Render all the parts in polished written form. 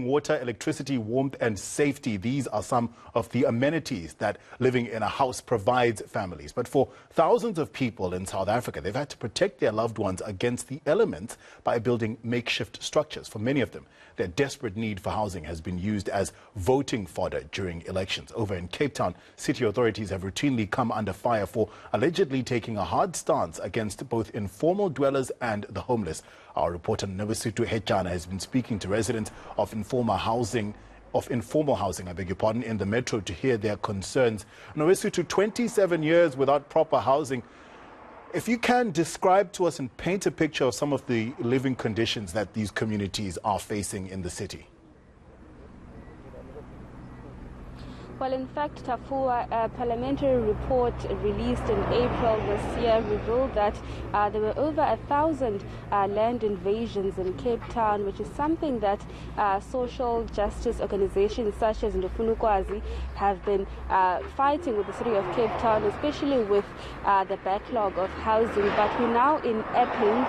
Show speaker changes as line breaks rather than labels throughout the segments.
water, electricity, warmth and safety. These are some of the amenities that living in a house provides families. But for thousands of people in South Africa, they've had to protect their loved ones against the elements by building makeshift structures. For many of them, their desperate need for housing has been used as voting fodder during elections. Over in Cape Town, city authorities have routinely come under fire for allegedly taking a hard stance against both informal dwellers and the homeless. Our reporter Nobesuthu Hechana has been speaking to residents of informal housing, in the metro to hear their concerns. Nobesuthu, 27 years without proper housing. If you can describe to us and paint a picture of some of the living conditions that these communities are facing in the city.
Well, in fact, Tafua, a parliamentary report released in April this year revealed that there were over 1,000 land invasions in Cape Town, which is something that social justice organizations such as Ndofunukwazi have been fighting with the city of Cape Town, especially with the backlog of housing. But we're now in Epping.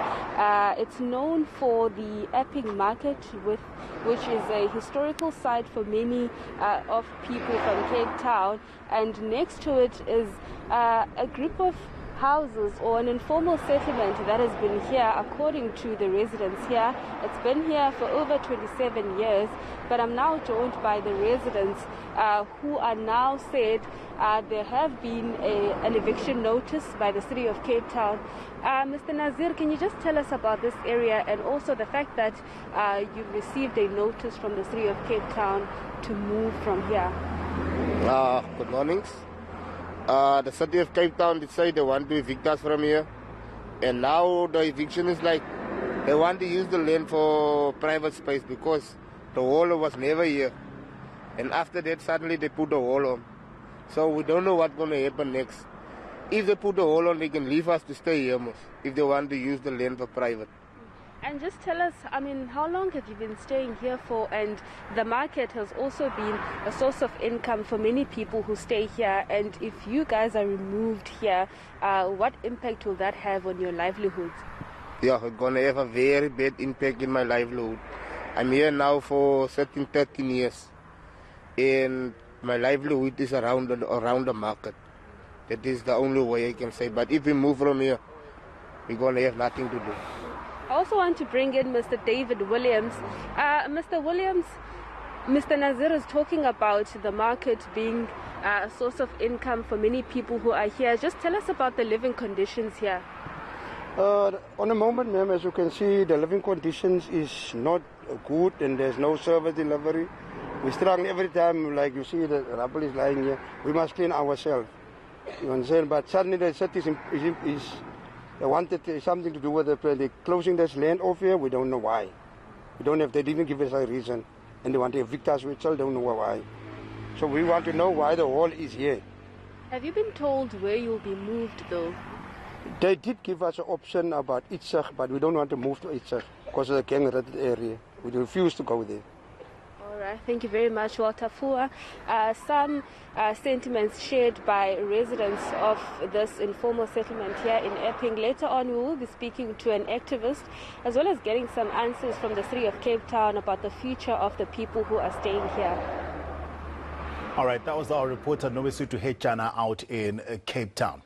It's known for the Epping market, which is a historical site for many of people from Cape Town, and next to it is a group of houses or an informal settlement that has been here, according to the residents here. It's been here for over 27 years, but I'm now joined by the residents who are now said there have been an eviction notice by the city of Cape Town. Mr. Nazir, can you just tell us about this area and also the fact that you've received a notice from the city of Cape Town to move from here?
Good morning. The city of Cape Town decided they want to evict us from here, and now the eviction is like they want to use the land for private space because the wall was never here, and after that suddenly they put the wall on. So we don't know what's going to happen next. If they put the wall on, they can leave us to stay here most, if they want to use the land for private.
And just tell us, I mean, how long have you been staying here for? And the market has also been a source of income for many people who stay here. And if you guys are removed here, what impact will that have on your livelihoods?
Yeah, it's going to have a very bad impact in my livelihood. I'm here now for 13 years. And my livelihood is around the market. That is the only way I can say. But if we move from here, we're going to have nothing to do.
I also want to bring in Mr. David Williams. Mr. Williams, Mr. Nazir is talking about the market being a source of income for many people who are here. Just tell us about the living conditions here.
On the moment, ma'am, as you can see, the living conditions is not good and there's no service delivery. We're struggling every time, like you see the rubble is lying here. We must clean ourselves. You understand? But suddenly the city is they wanted something to do with the closing this land off here. We don't know why. We don't have, they didn't give us a reason. And they want to evict us, we still don't know why. So we want to know why the wall is here.
Have you been told where you'll be moved though?
They did give us an option about Itzig, but we don't want to move to Itzig because of the gang-rated area. We refuse to go there.
All right, thank you very much, Walter Fua. Some sentiments shared by residents of this informal settlement here in Epping. Later on, we will be speaking to an activist as well as getting some answers from the city of Cape Town about the future of the people who are staying here.
All right, that was our reporter Nobesuthu Hechana out in Cape Town.